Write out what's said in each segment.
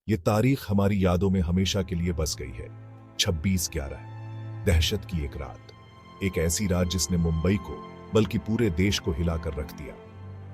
ये तारीख हमारी यादों में हमेशा के लिए बस गई है। 26/11, दहशत की एक रात। एक ऐसी रात जिसने मुंबई को बल्कि पूरे देश को हिलाकर रख दिया।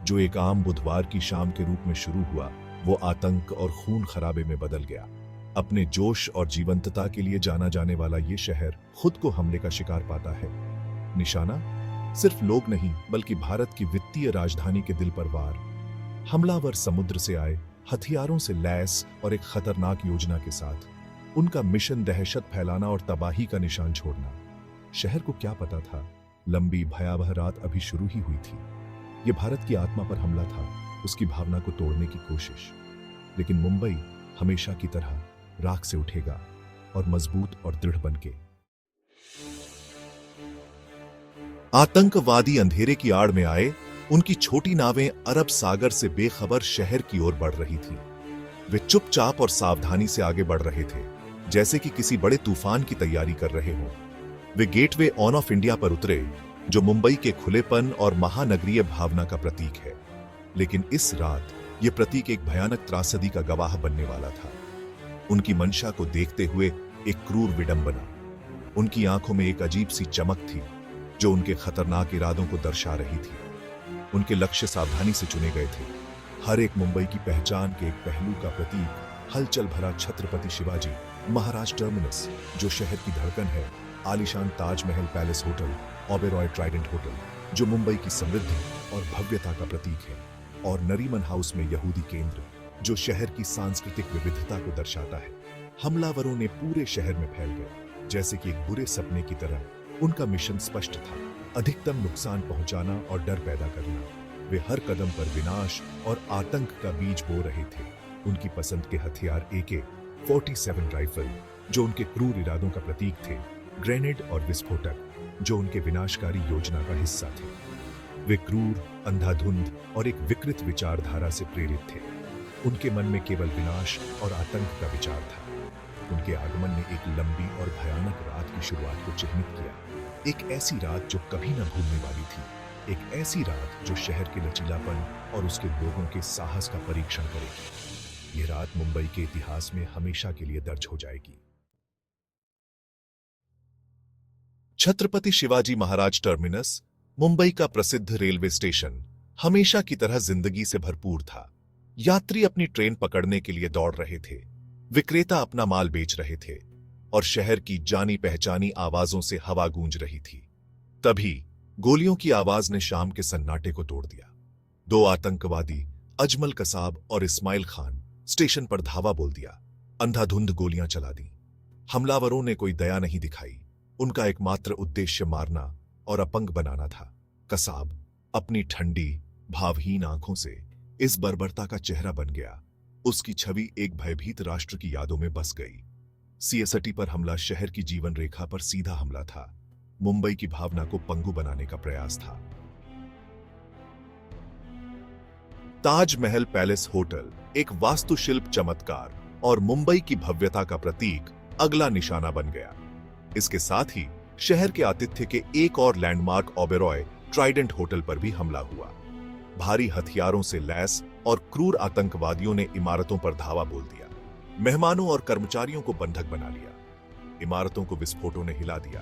जो एक आम बुधवार की शाम के रूप में शुरू हुआ, वो आतंक और खून खराबे में बदल गया। अपने जोश और जीवंतता के लिए जाना जाने वाला ये शहर खुद को हमले का शिकार पाता है। निशाना सिर्फ लोग नहीं, बल्कि भारत की वित्तीय राजधानी के दिल पर वार। हमलावर समुद्र से आए, हथियारों से लैस और एक खतरनाक योजना के साथ। उनका मिशन दहशत फैलाना और तबाही का निशान छोड़ना। शहर को क्या पता था, लंबी भयावह रात अभी शुरू ही हुई थी। यह भारत की आत्मा पर हमला था, उसकी भावना को तोड़ने की कोशिश। लेकिन मुंबई हमेशा की तरह राख से उठेगा, और मजबूत और दृढ़ बनके। आतंकवादी अंधेरे की आड़ में आए। उनकी छोटी नावें अरब सागर से बेखबर शहर की ओर बढ़ रही थीं। वे चुपचाप और सावधानी से आगे बढ़ रहे थे, जैसे कि किसी बड़े तूफान की तैयारी कर रहे हों। वे गेटवे ऑन ऑफ इंडिया पर उतरे, जो मुंबई के खुलेपन और महानगरीय भावना का प्रतीक है। लेकिन इस रात यह प्रतीक एक भयानक त्रासदी का गवाह बनने वाला था। उनकी मंशा को देखते हुए एक क्रूर विडंबना। उनकी आंखों में एक अजीब सी चमक थी, जो उनके खतरनाक इरादों को दर्शा रही थी। उनके लक्ष्य सावधानी से चुने गए थे। हर एक मुंबई की पहचान के एक पहलू का प्रतीक। हलचल भरा छत्रपति शिवाजी महाराज टर्मिनस, जो शहर की धड़कन है। आलीशान Taj Mahal palace hotel, Oberoi Trident hotel, जो मुंबई की समृद्धि और भव्यता का प्रतीक है। और नरीमन हाउस में यहूदी केंद्र, जो शहर की सांस्कृतिक विविधता को दर्शाता है। हमलावरों ने पूरे शहर में फैल गए, जैसे कि एक बुरे सपने की तरह। उनका मिशन स्पष्ट था, अधिकतम नुकसान पहुंचाना और डर पैदा करना। वे हर कदम पर विनाश और आतंक का बीज बो रहे थे। उनकी पसंद के हथियार AK-47 राइफल, जो उनके क्रूर इरादों का प्रतीक थे। ग्रेनेड और विस्फोटक, जो उनके विनाशकारी योजना का हिस्सा थे। वे क्रूर, अंधाधुंध और एक विकृत विचारधारा से प्रेरित थे। उनके मन में केवल विनाश और आतंक का विचार था। उनके आगमन ने एक लंबी और भयानक रात की शुरुआत को चिह्नित किया। एक ऐसी रात जो कभी न भूलने वाली थी। एक ऐसी रात जो शहर के लचीलापन और उसके लोगों के साहस का परीक्षण करेगी। यह रात मुंबई के इतिहास में हमेशा के लिए दर्ज हो जाएगी। छत्रपति शिवाजी महाराज टर्मिनस, मुंबई का प्रसिद्ध रेलवे स्टेशन, हमेशा की तरह जिंदगी से भरपूर था। यात्री अपनी ट्रेन पकड़ने के लिए दौड़ रहे थे। विक्रेता अपना माल बेच रहे थे, और शहर की जानी पहचानी आवाजों से हवा गूंज रही थी। तभी गोलियों की आवाज ने शाम के सन्नाटे को तोड़ दिया। 2 आतंकवादी, अजमल कसाब और इस्माइल खान, स्टेशन पर धावा बोल दिया। अंधाधुंध गोलियां चला दी। हमलावरों ने कोई दया नहीं दिखाई। उनका एकमात्र उद्देश्य मारना और अपंग बनाना था। कसाब अपनी ठंडी, भावहीन आंखों से इस बर्बरता का चेहरा बन गया। उसकी छवि एक भयभीत राष्ट्र की यादों में बस गई। CST पर हमला शहर की जीवन रेखा पर सीधा हमला था। मुंबई की भावना को पंगु बनाने का प्रयास था। ताजमहल पैलेस होटल, एक वास्तुशिल्प चमत्कार और मुंबई की भव्यता का प्रतीक, अगला निशाना बन गया। इसके साथ ही शहर के आतिथ्य के एक और लैंडमार्क ओबेरॉय ट्राइडेंट होटल पर भी हमला हुआ। भारी हथियारों से लैस और क्रूर आतंकवादियों ने इमारतों पर धावा बोल दिया। मेहमानों और कर्मचारियों को बंधक बना लिया। इमारतों को विस्फोटों ने हिला दिया।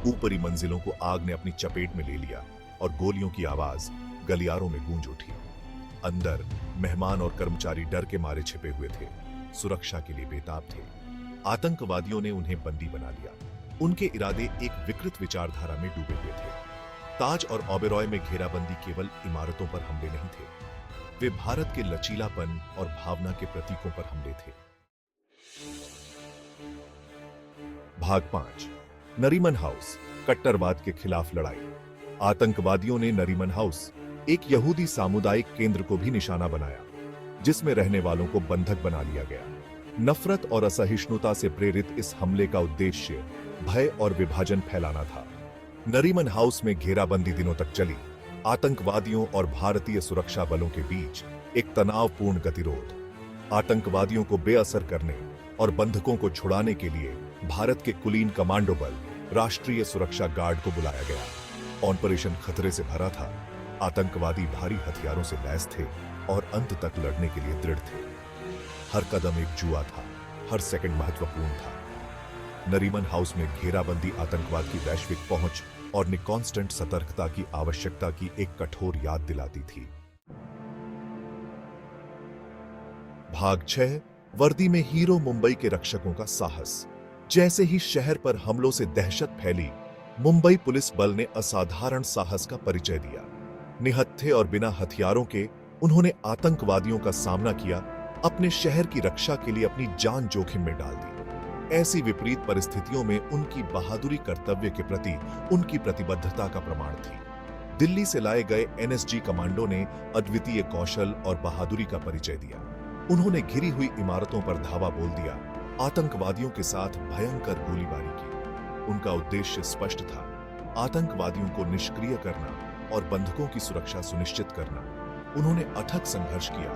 ऊपरी मंजिलों को आग ने अपनी चपेट में ले लिया, और गोलियों की आवाज गलियारों में गूंज उठी। अंदर मेहमान और कर्मचारी डर के मारे छिपे हुए थे, सुरक्षा के लिए बेताब थे। आतंकवादियों ने उन्हें बंदी बना लिया। उनके इरादे एक विकृत विचारधारा में डूबे हुए थे। ताज और ओबेरॉय में घेराबंदी केवल इमारतों पर हमले नहीं थे, वे भारत के लचीलापन और भावना के प्रतीकों पर हमले थे। भाग 5, नरीमन हाउस, कट्टरवाद के खिलाफ लड़ाई। आतंकवादियों ने नरीमन हाउस, एक यहूदी सामुदायिक केंद्र को भी निशाना बनाया, जिसमें रहने वालों को बंधक बना लिया गया। नफरत और असहिष्णुता से प्रेरित इस हमले का उद्देश्य भय और विभाजन फैलाना था। नरीमन हाउस में घेराबंदी दिनों तक चली। आतंकवादियों और भारतीय सुरक्षा बलों के बीच एक तनावपूर्ण गतिरोध। आतंकवादियों को बेअसर करने और बंधकों को छुड़ाने के लिए भारत के कुलीन कमांडो बल, राष्ट्रीय सुरक्षा गार्ड को बुलाया गया। ऑपरेशन खतरे से भरा था। आतंकवादी भारी हथियारों से लैस थे और अंत तक लड़ने के लिए दृढ़ थे। हर कदम एक जुआ था, हर सेकंड महत्वपूर्ण था। नरीमन हाउस में घेराबंदी आतंकवाद की वैश्विक पहुंच और निकॉन्स्टेंट सतर्कता की आवश्यकता की एक कठोर याद दिलाती थी। भाग 6, वर्दी में हीरो मुंबई के रक्षकों का साहस। जैसे ही शहर पर हमलों से दहशत फैली, मुंबई पुलिस बल ने असाधारण साहस का परिचय दिया। निहत्थे और बिना हथियारों के उन्होंने आतंकवादियों का सामना किया, अपने शहर की रक्षा के लिए अपनी जान जोखिम में डाल दी। ऐसी विपरीत परिस्थितियों में उनकी बहादुरी कर्तव्य के प्रति उनकी प्रतिबद्धता का प्रमाण थी। दिल्ली से लाए गए एनएसजी कमांडो ने अद्वितीय कौशल और बहादुरी का परिचय दिया। उन्होंने घिरी हुई इमारतों पर धावा बोल दिया, आतंकवादियों के साथ भयंकर गोलीबारी की। उनका उद्देश्य स्पष्ट था, आतंकवादियों को निष्क्रिय करना और बंधकों की सुरक्षा सुनिश्चित करना। उन्होंने अथक संघर्ष किया,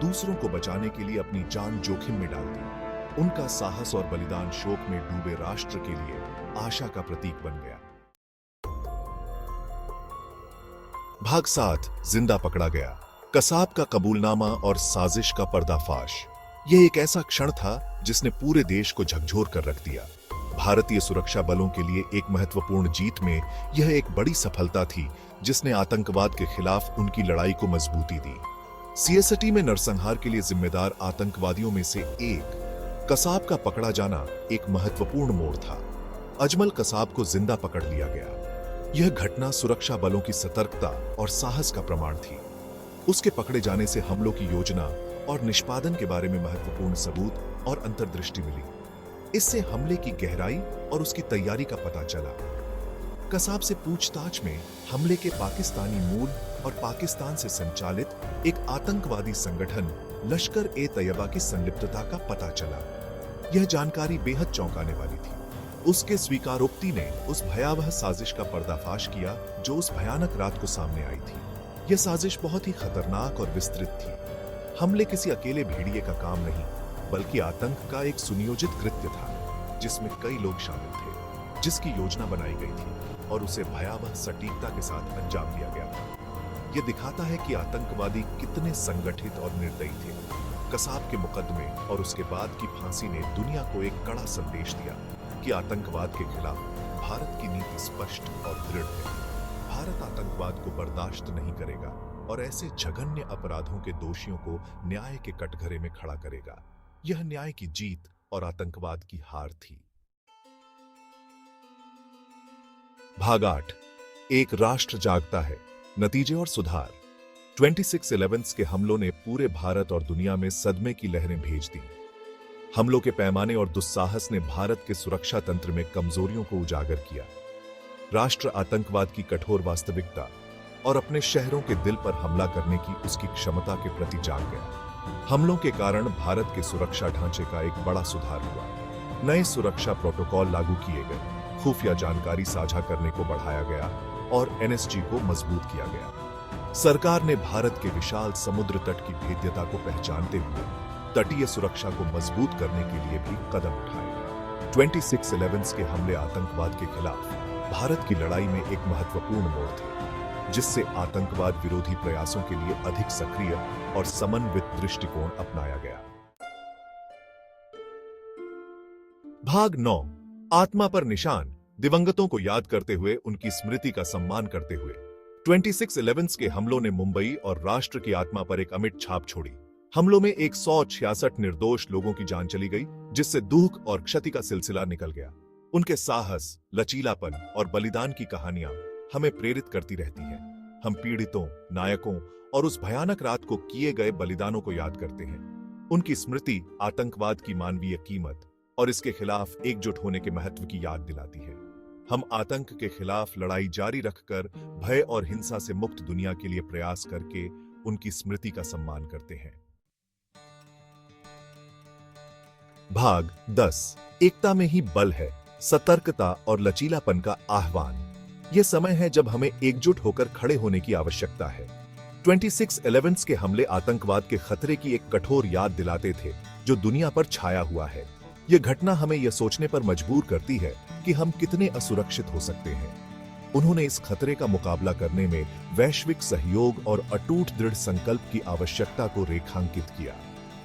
दूसरों को बचाने के लिए अपनी जान जोखिम में डाल दी। उनका साहस और बलिदान शोक में डूबे राष्ट्र के लिए आशा का प्रतीक बन गया। भाग 7, जिंदा पकड़ा गया। कसाब का कबूलनामा और साजिश का पर्दाफाश। यह एक ऐसा क्षण था जिसने पूरे देश को झकझोर कर रख दिया। भारतीय सुरक्षा बलों के लिए एक महत्वपूर्ण जीत में यह एक बड़ी सफलता थी जिसने आतंकवाद के खिलाफ उनकी लड़ाई को मजबूती दी। सीएसटी में नरसंहार के लिए जिम्मेदार आतंकवादियों में से एक कसाब का पकड़ा जाना एक महत्वपूर्ण मोड़ था। अजमल कसाब को जिंदा पकड़ लिया गया। यह घटना सुरक्षा बलों की सतर्कता और साहस का प्रमाण थी। उसके पकड़े जाने से हमलों की योजना और निष्पादन के बारे में महत्वपूर्ण सबूत और अंतर्दृष्टि मिली। इससे हमले की गहराई और उसकी तैयारी का पता चला। कसाब से पूछताछ में हमले के पाकिस्तानी मूल और पाकिस्तान से संचालित एक आतंकवादी संगठन लश्कर ए तैयबा की संलिप्तता का पता चला। यह जानकारी बेहद चौंकाने वाली थी। उसके स्वीकारोक्ति ने उस भयावह साजिश का पर्दाफाश किया जो उस भयानक रात को सामने आई थी। यह साजिश बहुत ही खतरनाक और विस्तृत थी। हमले किसी अकेले भेड़िए का काम नहीं, बल्कि आतंक का एक सुनियोजित कृत्य था जिसमें कई लोग शामिल थे, जिसकी योजना बनाई गई थी और उसे भयावह सटीकता के साथ अंजाम दिया गया था। यह दिखाता है कि आतंकवादी कितने संगठित और निर्दयी थे। कसाब के मुकदमे और उसके बाद की फांसी ने दुनिया को एक कड़ा संदेश दिया कि आतंकवाद के खिलाफ भारत की नीति स्पष्ट और दृढ़ है। भारत आतंकवाद को बर्दाश्त नहीं करेगा और ऐसे जघन्य अपराधों के दोषियों को न्याय के कटघरे में खड़ा करेगा। यह न्याय की जीत और आतंकवाद की हार थी। भाग 8, एक राष्ट्र जागता है, नतीजे और सुधार। 26/11 के हमलों ने पूरे भारत और दुनिया में सदमे की लहरें भेज दी। हमलों के पैमाने और दुस्साहस ने भारत के सुरक्षा तंत्र में कमजोरियों को उजागर किया। राष्ट्र आतंकवाद की कठोर वास्तविकता और अपने शहरों के दिल पर हमला करने की उसकी क्षमता के प्रति जाग गया। हमलों के कारण भारत के सुरक्षा ढांचे का एक बड़ा सुधार हुआ। नए सुरक्षा प्रोटोकॉल लागू किए गए, खुफिया जानकारी साझा करने को बढ़ाया गया और एनएसजी को मजबूत किया गया। सरकार ने भारत के विशाल समुद्र तट की भेद्यता को पहचानते हुए तटीय सुरक्षा को मजबूत करने के लिए भी कदम उठाए। 26/11 के हमले आतंकवाद के खिलाफ भारत की लड़ाई में एक महत्वपूर्ण मोड़ थे, जिससे आतंकवाद विरोधी प्रयासों के लिए अधिक सक्रिय और समन्वित दृष्टिकोण अपनाया गया। भाग 9, आत्मा पर निशान। दिवंगतों को याद करते हुए उनकी स्मृति का सम्मान करते हुए 26/11 के हमलों ने मुंबई और राष्ट्र की आत्मा पर एक अमिट छाप छोड़ी। हमलों में 166 निर्दोष लोगों की जान चली गई, जिससे दुख और क्षति का सिलसिला निकल गया। उनके साहस, लचीलापन और बलिदान की कहानियां हमें प्रेरित करती रहती हैं। हम पीड़ितों, नायकों और उस भयानक रात को किए गए बलिदानों को याद करते हैं। उनकी स्मृति आतंकवाद की मानवीय कीमत और इसके खिलाफ एकजुट होने के महत्व की याद दिलाती है। हम आतंक के खिलाफ लड़ाई जारी रखकर भय और हिंसा से मुक्त दुनिया के लिए प्रयास करके उनकी स्मृति का सम्मान करते हैं। भाग 10, एकता में ही बल है, सतर्कता और लचीलापन का आह्वान। यह समय है जब हमें एकजुट होकर खड़े होने की आवश्यकता है। 26/11 के हमले आतंकवाद के खतरे की एक कठोर याद दिलाते थे जो दुनिया पर छाया हुआ है। यह घटना हमें यह सोचने पर मजबूर करती है कि हम कितने असुरक्षित हो सकते हैं। उन्होंने इस खतरे का मुकाबला करने में वैश्विक सहयोग और अटूट दृढ़ संकल्प की आवश्यकता को रेखांकित किया।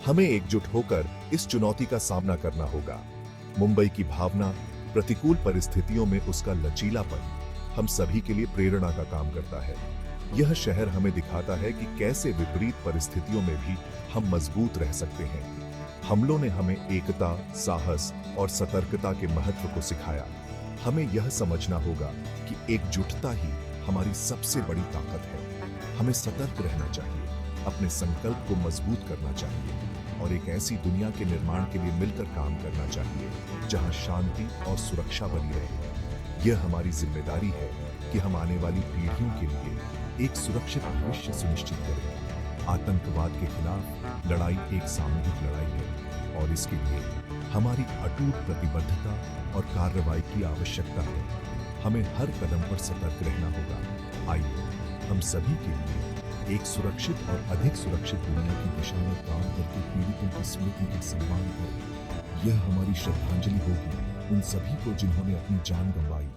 हमें एकजुट होकर इस चुनौती का सामना करना होगा। मुंबई की भावना, प्रतिकूल परिस्थितियों में उसका लचीलापन हम सभी के लिए प्रेरणा का काम करता है। यह शहर हमें दिखाता है कि कैसे विपरीत परिस्थितियों में भी हम मजबूत रह सकते हैं। हमलों ने हमें एकता, साहस और सतर्कता के महत्व को सिखाया। हमें यह समझना होगा कि एकजुटता ही हमारी सबसे बड़ी ताकत है। हमें सतर्क रहना चाहिए, अपने संकल्प को मजबूत करना चाहिए और एक ऐसी दुनिया के निर्माण के लिए मिलकर काम करना चाहिए जहां शांति और सुरक्षा बनी रहे। यह हमारी जिम्मेदारी है कि हम आने वाली पीढ़ियों के लिए एक सुरक्षित भविष्य सुनिश्चित करें। आतंकवाद के खिलाफ लड़ाई एक सामूहिक लड़ाई है और इसके लिए हमारी अटूट प्रतिबद्धता और कार्रवाई की आवश्यकता है। हमें हर कदम पर सतर्क रहना होगा। आइए हम सभी के लिए एक सुरक्षित और अधिक सुरक्षित दुनिया की दिशा में काम करके पीड़ितों की स्मृति का सम्मान करें। यह हमारी श्रद्धांजलि होगी उन सभी को जिन्होंने अपनी जान गंवाई